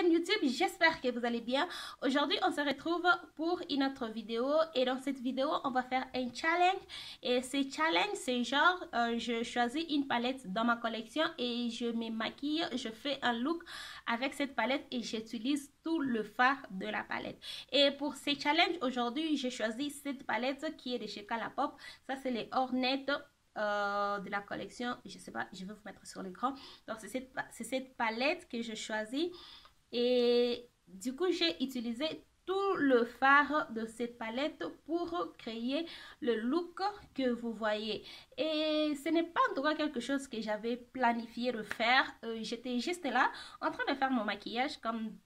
chaîne YouTube, j'espère que vous allez bien. Aujourd'hui, on se retrouve pour une autre vidéo et dans cette vidéo, on va faire un challenge. Et ce challenge, c'est genre, je choisis une palette dans ma collection et je me maquille, je fais un look avec cette palette et j'utilise tout le fard de la palette. Et pour ce challenge, aujourd'hui, j'ai choisi cette palette qui est de chez Colourpop. Ça, c'est les ornettes de la collection, je sais pas, je vais vous mettre sur l'écran. Donc c'est cette palette que je choisis et du coup j'ai utilisé tout le fard de cette palette pour créer le look que vous voyez. Et ce n'est pas en tout cas quelque chose que j'avais planifié de faire. J'étais juste là en train de faire mon maquillage comme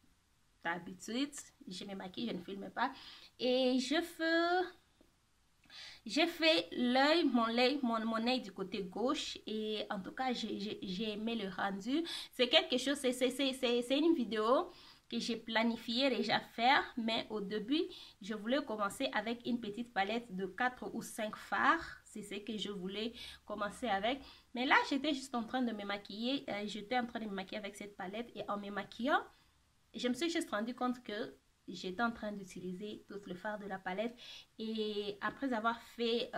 d'habitude. Je me maquille, je ne filme pas et j'ai fait mon œil du côté gauche et en tout cas, j'ai aimé le rendu. C'est quelque chose, c'est une vidéo que j'ai planifié déjà faire, mais au début, je voulais commencer avec une petite palette de 4 ou 5 fards. C'est ce que je voulais commencer avec. Mais là, j'étais juste en train de me maquiller. J'étais en train de me maquiller avec cette palette et en me maquillant, je me suis juste rendu compte que j'étais en train d'utiliser tout le fard de la palette et après avoir fait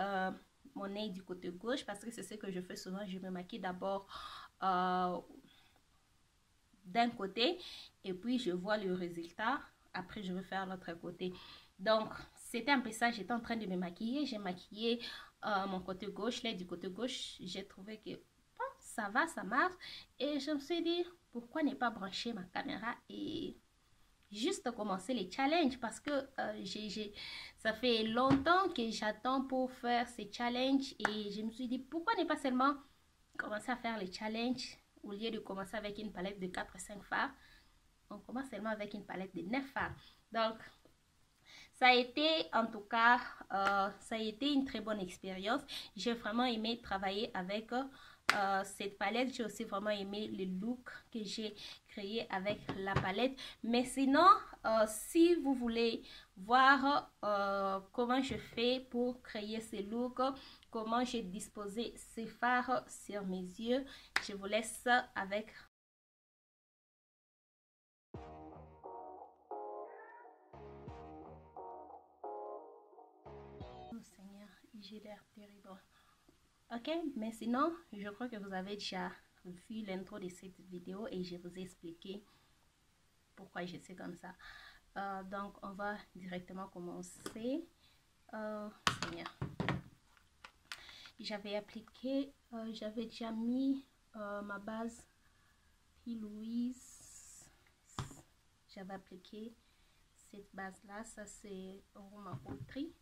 mon œil du côté gauche, parce que c'est ce que je fais souvent, je me maquille d'abord d'un côté et puis je vois le résultat, après je vais faire l'autre côté. Donc c'était un peu ça, j'étais en train de me maquiller, j'ai maquillé mon côté gauche, l'œil du côté gauche, j'ai trouvé que bon, ça va, ça marche et je me suis dit pourquoi ne pas brancher ma caméra et juste commencer les challenges parce que ça fait longtemps que j'attends pour faire ces challenges et je me suis dit pourquoi ne pas seulement commencer à faire les challenges au lieu de commencer avec une palette de 4-5 fards. On commence seulement avec une palette de 9 fards. Donc ça a été en tout cas ça a été une très bonne expérience. J'ai vraiment aimé travailler avec cette palette. J'ai aussi vraiment aimé le look que j'ai créé avec la palette. Mais sinon, si vous voulez voir comment je fais pour créer ce look, comment j'ai disposé ces fards sur mes yeux, je vous laisse avec oh Seigneur, j'ai l'air terrible. Ok, mais sinon, je crois que vous avez déjà vu l'intro de cette vidéo et je vous ai expliqué pourquoi je suis comme ça. Donc, on va directement commencer. Seigneur. J'avais appliqué, j'avais déjà mis ma base P. Louise. J'avais appliqué cette base-là. Ça, c'est ma Autry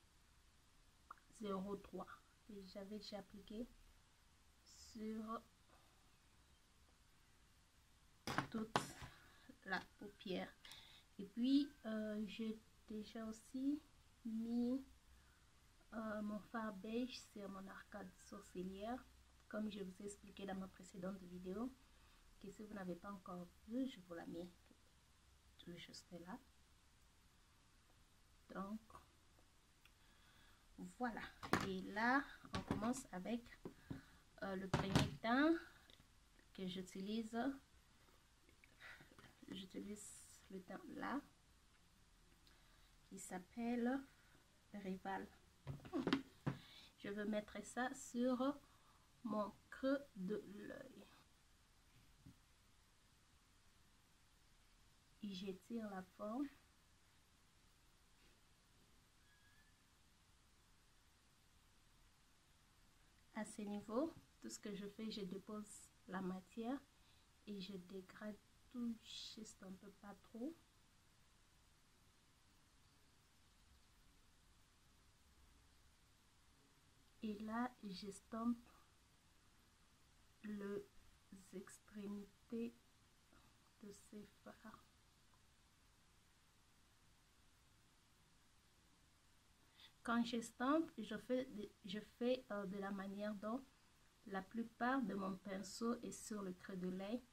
03. Et j'avais déjà appliqué sur toute la paupière. Et puis, j'ai déjà aussi mis mon fard beige sur mon arcade sourcilière, comme je vous ai expliqué dans ma précédente vidéo, que si vous n'avez pas encore vu, je vous la mets tout juste là. Donc, voilà. Et là, on commence avec le premier teint que j'utilise. J'utilise le teint là, qui s'appelle Rival. Je vais mettre ça sur mon creux de l'œil. Et j'étire la forme. À ce niveau, tout ce que je fais, je dépose la matière et je dégrade tout juste un peu, pas trop. Et là, j'estompe les extrémités de ces fards. Quand j'estompe, je fais de la manière dont la plupart de mon pinceau est sur le creux de l'œil,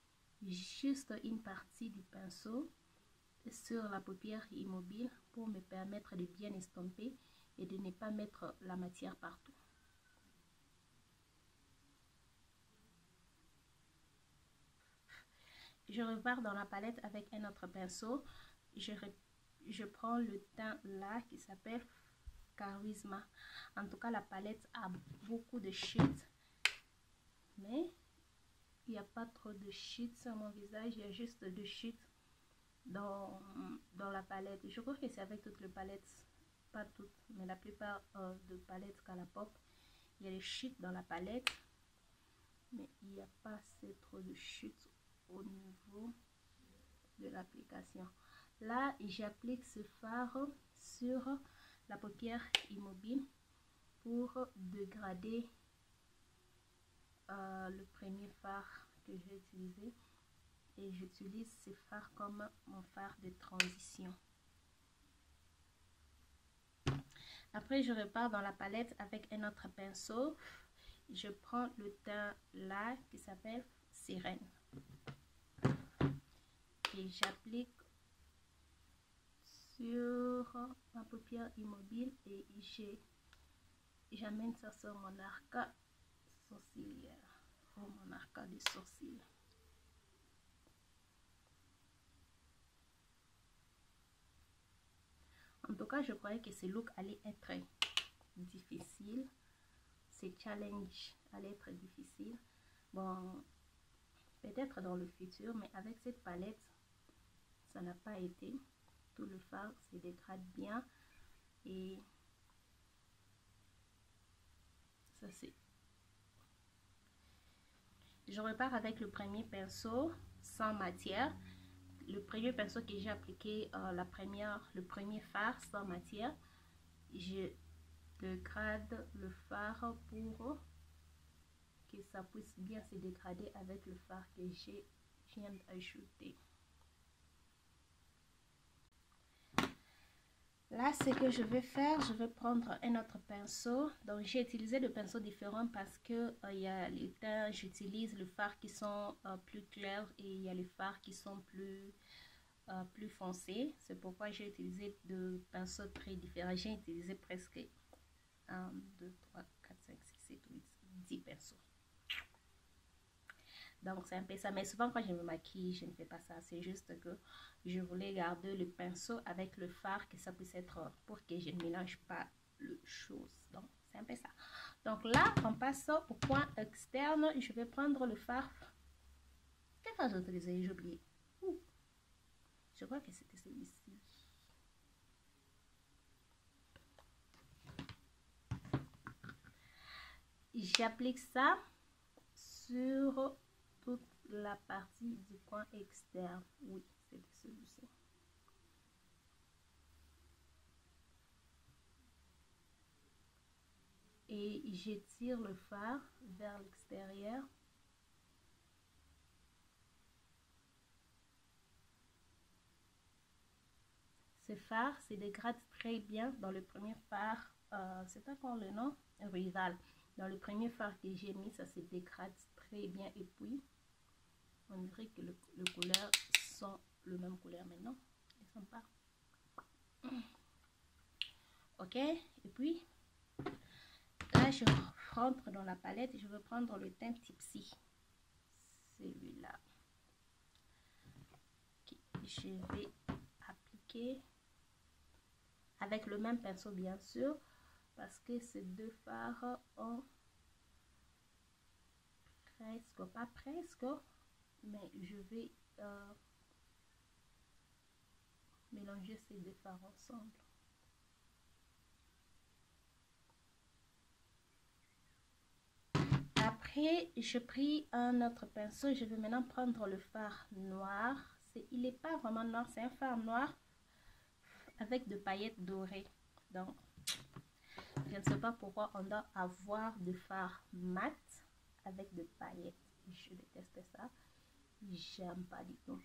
juste une partie du pinceau sur la paupière immobile pour me permettre de bien estomper et de ne pas mettre la matière partout. je repars dans la palette avec un autre pinceau. Je prends le teint là qui s'appelle Charisma. En tout cas, la palette a beaucoup de shades, mais il n'y a pas trop de shades sur mon visage. Il y a juste de shades dans la palette. Je crois que c'est avec toutes les palettes, pas toutes, mais la plupart de palettes Colourpop, il y a des shades dans la palette, mais il n'y a pas assez trop de shades au niveau de l'application. Là, j'applique ce fard sur la paupière immobile pour dégrader le premier fard que j'ai utilisé, et j'utilise ce fard comme mon fard de transition. Après, je repars dans la palette avec un autre pinceau. Je prends le teint là qui s'appelle Sirène et j'applique sur ma paupière immobile et j'amène ça sur mon arcade sourcilière ou mon arcade des sourcils. En tout cas, je croyais que ce look allait être difficile, ce challenge allait être difficile. Bon, peut-être dans le futur, mais avec cette palette, ça n'a pas été. Tout le fard se dégrade bien et ça c'est. Je repars avec le premier pinceau sans matière. Le premier pinceau que j'ai appliqué, le premier fard sans matière. Je dégrade le fard pour que ça puisse bien se dégrader avec le fard que je viens d'ajouter. Là, ce que je vais faire, je vais prendre un autre pinceau. Donc, j'ai utilisé des pinceaux différents parce que il y a les teints, j'utilise les fards qui sont plus clairs et il y a les fards qui sont plus foncés. C'est pourquoi j'ai utilisé deux pinceaux très différents. J'ai utilisé presque 1, 2, 3, 4, 5, 6, 7, 8, 10 pinceaux. Donc, c'est un peu ça. Mais souvent, quand je me maquille, je ne fais pas ça. C'est juste que je voulais garder le pinceau avec le fard, que ça puisse être pour que je ne mélange pas les choses. Donc, c'est un peu ça. Donc là, on passe au point externe. Je vais prendre le fard. Quel fard j'ai utilisé? J'ai oublié. Je crois que c'était celui-ci. J'applique ça sur toute la partie du coin externe. Oui, c'était celui-ci. Et j'étire le fard vers l'extérieur. Ce fard se dégrade très bien dans le premier fard. C'est pas encore le nom? Rival. Dans le premier fard que j'ai mis, ça se dégrade très bien. Et puis, on dirait que les couleurs sont le même couleur maintenant. Ils sont pas. Ok. Et puis, là, je rentre dans la palette et je vais prendre le teint Tipsy. Celui-là. Okay. Je vais appliquer avec le même pinceau, bien sûr, parce que ces deux fards ont presque, pas presque, mais je vais mélanger ces deux fards ensemble. Après, je pris un autre pinceau. Je vais maintenant prendre le fard noir. Il n'est pas vraiment noir, c'est un fard noir avec des paillettes dorées. Donc, je ne sais pas pourquoi on doit avoir des fards mat avec des paillettes. Je déteste ça. J'aime pas du tout.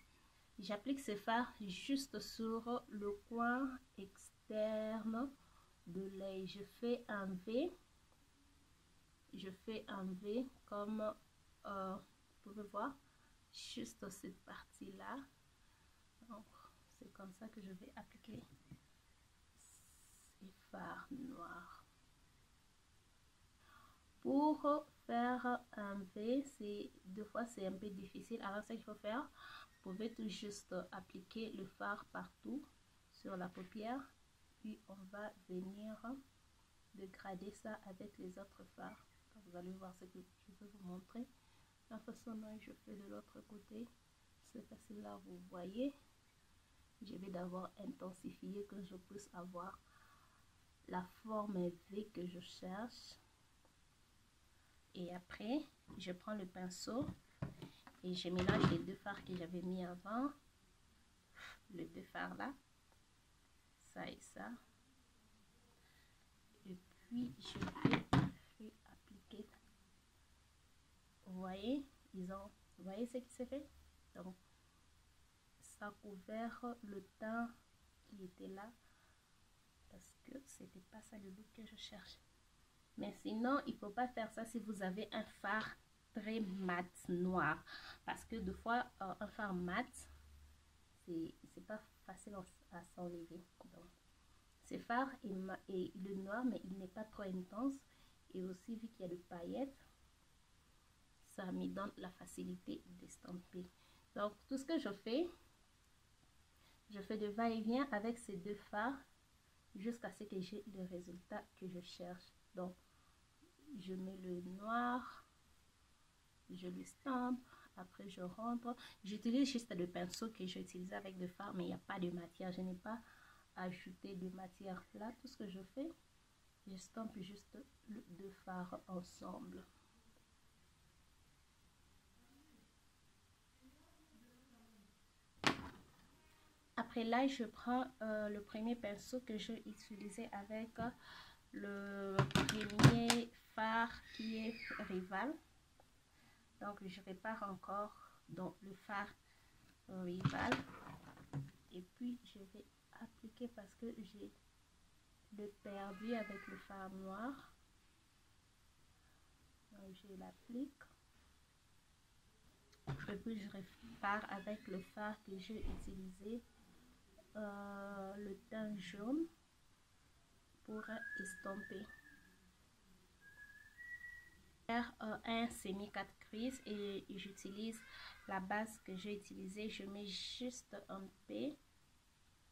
J'applique ce fard juste sur le coin externe de l'œil. Je fais un V. Je fais un V comme vous pouvez voir, juste cette partie là. Donc c'est comme ça que je vais appliquer ces fards noirs. Pour faire un V, deux fois c'est un peu difficile. Alors ce qu'il faut faire, vous pouvez tout juste appliquer le fard partout sur la paupière, puis on va venir dégrader ça avec les autres fards. Donc, vous allez voir ce que je vais vous montrer. La façon dont je fais de l'autre côté, c'est facile là, vous voyez. Je vais d'abord intensifier que je puisse avoir la forme V que je cherche. Et après, je prends le pinceau et je mélange les deux fards que j'avais mis avant. Les deux fards là, ça et ça. Et puis, je vais appliquer. Vous voyez, vous voyez ce qui s'est fait? Donc, ça a couvert le teint qui était là. Parce que c'était pas ça le look que je cherche. Mais sinon, il faut pas faire ça si vous avez un fard très mat noir. Parce que des fois, un fard mat, c'est pas facile à s'enlever. Donc, ce fard est le noir, mais il n'est pas trop intense. Et aussi, vu qu'il y a des paillettes, ça me donne la facilité d'estamper. Donc, tout ce que je fais de va-et-vient avec ces deux fards jusqu'à ce que j'ai le résultat que je cherche. Donc, je mets le noir, je l'estampe, après je rentre. J'utilise juste le pinceau que j'ai utilisé avec le fard, mais il n'y a pas de matière. Je n'ai pas ajouté de matière là. Tout ce que je fais, je stampe juste les deux fards ensemble. Après là, je prends le premier pinceau que j'ai utilisé avec le premier fard qui est Rival. Donc, je répare encore dans le fard Rival. Et puis, je vais appliquer parce que j'ai le perdu avec le fard noir. Donc, je l'applique. Et puis, je répare avec le fard que j'ai utilisé. Le teint jaune pour estomper. Faire un semi 4 crises et j'utilise la base que j'ai utilisée. Je mets juste un P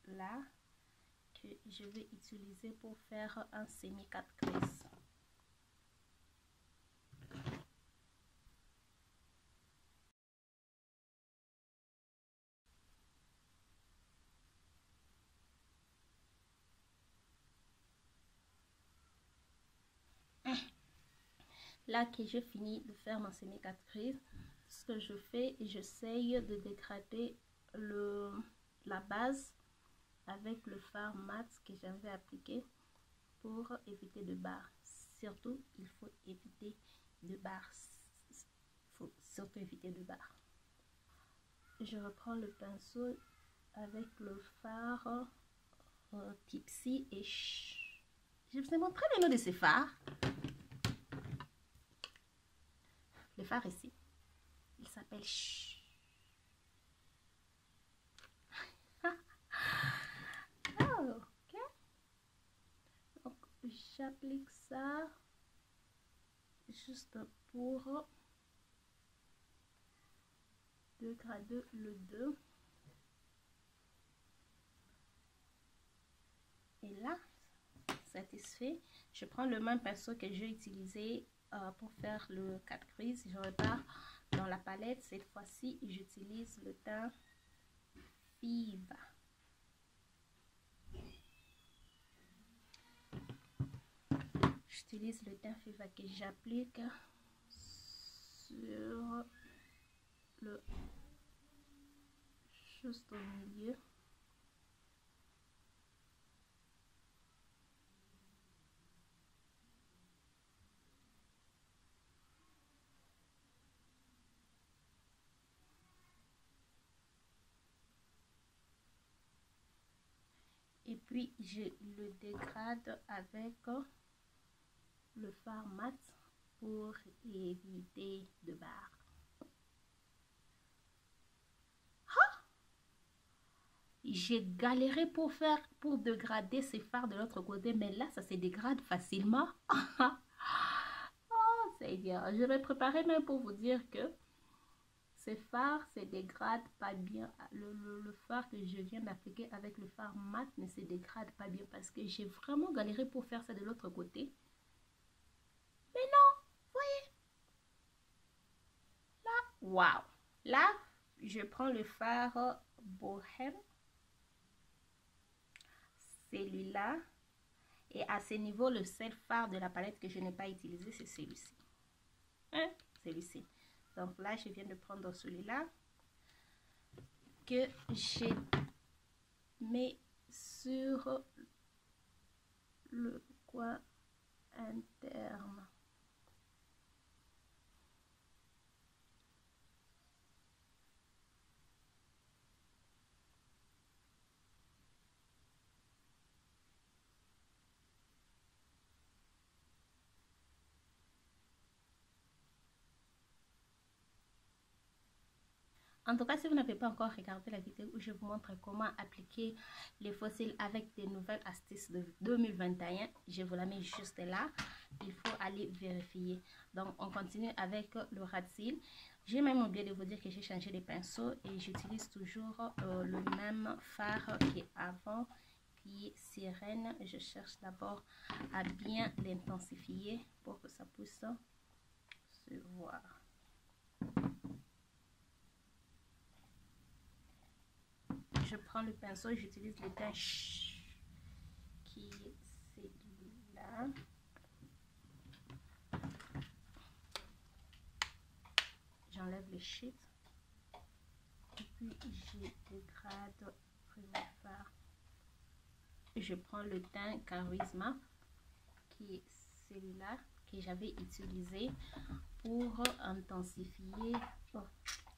là que je vais utiliser pour faire un semi 4 crises. Là que j'ai fini de faire mon semi 4 crises, ce que je fais, j'essaye de dégrader la base avec le fard mat que j'avais appliqué pour éviter de barres. Surtout, il faut éviter de barres. Faut surtout éviter de barres. Je reprends le pinceau avec le fard Tipsy et je vous ai montré le nom de ces fards. Le fard ici, il s'appelle ok. Donc j'applique ça juste pour dégrader le 2. Et là, satisfait, je prends le même pinceau que j'ai utilisé pour faire le 4 crises. Je repars dans la palette. Cette fois-ci, j'utilise le teint Fiba. J'utilise le teint Fiba que j'applique sur le juste au milieu. Et puis je le dégrade avec le fard mat pour éviter de barres. J'ai galéré pour dégrader ces fards de l'autre côté, mais là ça se dégrade facilement. Oh, Seigneur, je vais préparer même pour vous dire que ces fards se dégradent pas bien. Le fard que je viens d'appliquer avec le fard mat ne se dégrade pas bien parce que j'ai vraiment galéré pour faire ça de l'autre côté. Mais non, voyez. Là, waouh. Là, je prends le fard Bohème. Celui-là. Et à ce niveau, le seul fard de la palette que je n'ai pas utilisé, c'est celui-ci. Hein? Celui-ci. Donc là, je viens de prendre celui-là que je mets sur le coin interne. En tout cas, si vous n'avez pas encore regardé la vidéo où je vous montre comment appliquer les fossiles avec des nouvelles astuces de 2021, je vous la mets juste là. Il faut aller vérifier. Donc, on continue avec le ras de cils. J'ai même oublié de vous dire que j'ai changé les pinceaux et j'utilise toujours le même fard qu'avant, qui est Sirène. Je cherche d'abord à bien l'intensifier pour que ça puisse se voir. Je prends le pinceau et j'utilise le teint qui est celui-là. J'enlève les sheets et puis je dégrade le fard. Je prends le teint Charisma qui est celui-là que j'avais utilisé pour intensifier,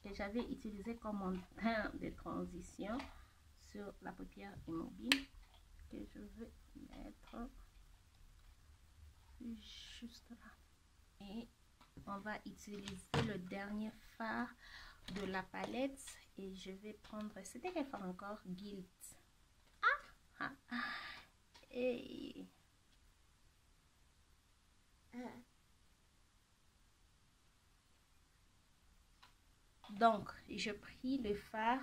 que j'avais utilisé comme un teint de transition sur la paupière immobile, que je vais mettre juste là. Et on va utiliser le dernier fard de la palette et je vais prendre, c'était quel fard encore? Guild. Et donc je pris le fard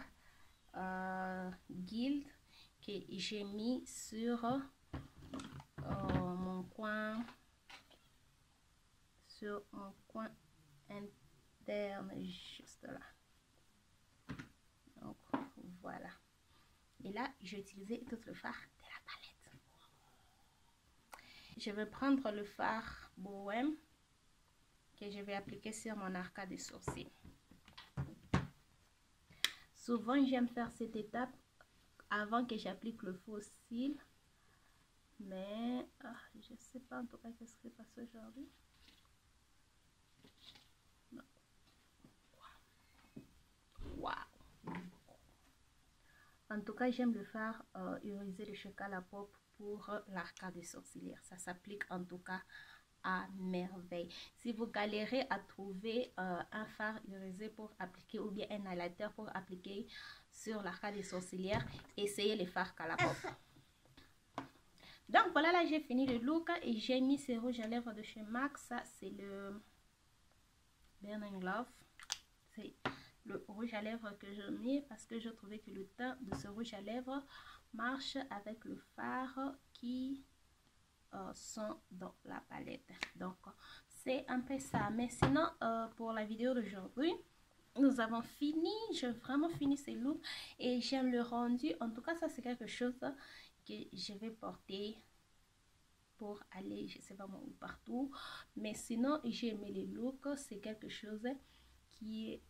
Guild que j'ai mis sur mon coin interne juste là. Donc voilà, et là j'ai utilisé tout le fard de la palette. Je vais prendre le fard Bohème que je vais appliquer sur mon arcade des sourcils. Souvent j'aime faire cette étape avant que j'applique le faux cil, mais je ne sais pas en tout cas qu'est-ce qui se passe aujourd'hui. Wow. En tout cas, j'aime le faire irisé de chez Colourpop pour l'arcade des sourcilières. Ça s'applique en tout cas à merveille. Si vous galérez à trouver un fard irisé pour appliquer ou bien un highlighter pour appliquer sur l'arcade des sourcilières, essayez les fards Colourpop. Donc voilà, là j'ai fini le look et j'ai mis ces rouges à lèvres de chez MAC. Ça c'est le Burning Love. C'est le rouge à lèvres que je mets parce que je trouvais que le teint de ce rouge à lèvres marche avec le fard qui sont dans la palette. Donc c'est un peu ça, mais sinon pour la vidéo d'aujourd'hui nous avons fini, j'ai vraiment fini ces looks et j'aime le rendu. En tout cas, ça c'est quelque chose que je vais porter pour aller je sais pas où partout, mais sinon j'ai aimé les looks. C'est quelque chose qui est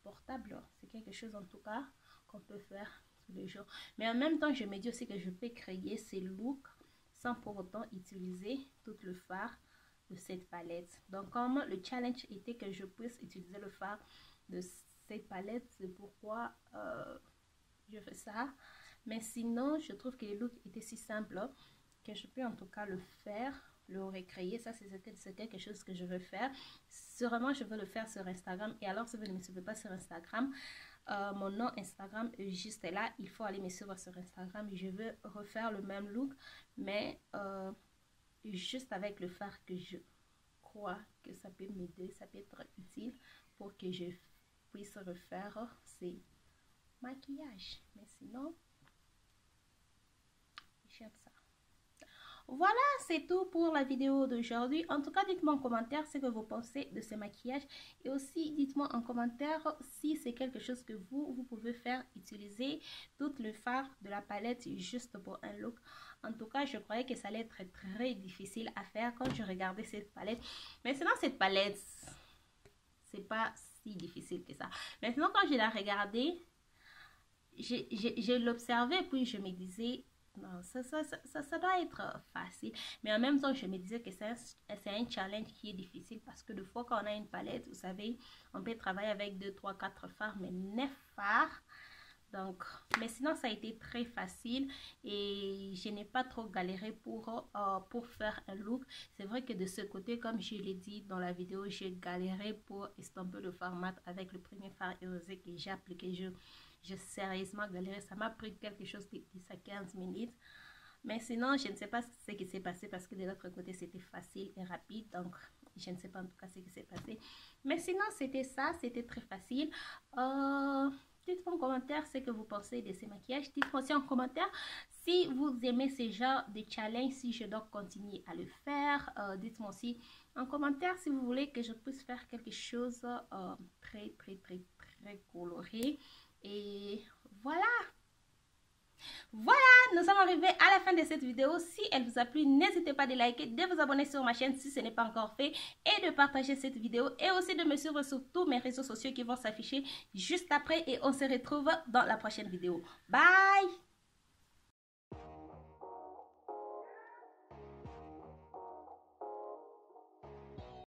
portable, c'est quelque chose en tout cas qu'on peut faire tous les jours, mais en même temps je me dis aussi que je peux créer ces looks sans pour autant utiliser tout le fard de cette palette. Donc comme le challenge était que je puisse utiliser le fard de cette palette, c'est pourquoi je fais ça. Mais sinon je trouve que les looks étaient si simples que je peux en tout cas le faire, le recréer. Ça c'est quelque chose que je veux faire. Sûrement je veux le faire sur Instagram. Et alors si vous ne me suivez pas sur Instagram, mon nom Instagram est juste là. Il faut aller me suivre sur Instagram. Je veux refaire le même look, mais juste avec le fard que je crois que ça peut m'aider, ça peut être utile pour que je puisse refaire ces maquillages. Mais sinon, j'aime ça. Voilà, c'est tout pour la vidéo d'aujourd'hui. En tout cas, dites-moi en commentaire ce que vous pensez de ce maquillage. Et aussi, dites-moi en commentaire si c'est quelque chose que vous pouvez faire, utiliser tout le fard de la palette juste pour un look. En tout cas, je croyais que ça allait être très difficile à faire quand je regardais cette palette. Mais sinon, cette palette, c'est pas si difficile que ça. Maintenant, quand je l'ai regardée, je l'observais puis je me disais... Non, ça doit être facile. Mais en même temps, je me disais que c'est un challenge qui est difficile parce que des fois, quand on a une palette, vous savez, on peut travailler avec 2, 3, 4 fards, mais 9 fards. Donc, mais sinon, ça a été très facile et je n'ai pas trop galéré pour faire un look. C'est vrai que de ce côté, comme je l'ai dit dans la vidéo, j'ai galéré pour estomper le fard mat avec le premier fard rosé que j'ai appliqué. J'ai sérieusement galéré. Ça m'a pris quelque chose de 10 à 15 minutes. Mais sinon, je ne sais pas ce qui s'est passé parce que de l'autre côté, c'était facile et rapide. Donc, je ne sais pas en tout cas ce qui s'est passé. Mais sinon, c'était ça. C'était très facile. Dites-moi en commentaire ce que vous pensez de ces maquillages. Dites-moi aussi en commentaire si vous aimez ce genre de challenge, si je dois continuer à le faire. Dites-moi aussi en commentaire si vous voulez que je puisse faire quelque chose très coloré. Et voilà. Voilà, nous sommes arrivés à la fin de cette vidéo. Si elle vous a plu, n'hésitez pas de liker, de vous abonner sur ma chaîne si ce n'est pas encore fait et de partager cette vidéo et aussi de me suivre sur tous mes réseaux sociaux qui vont s'afficher juste après et on se retrouve dans la prochaine vidéo. Bye!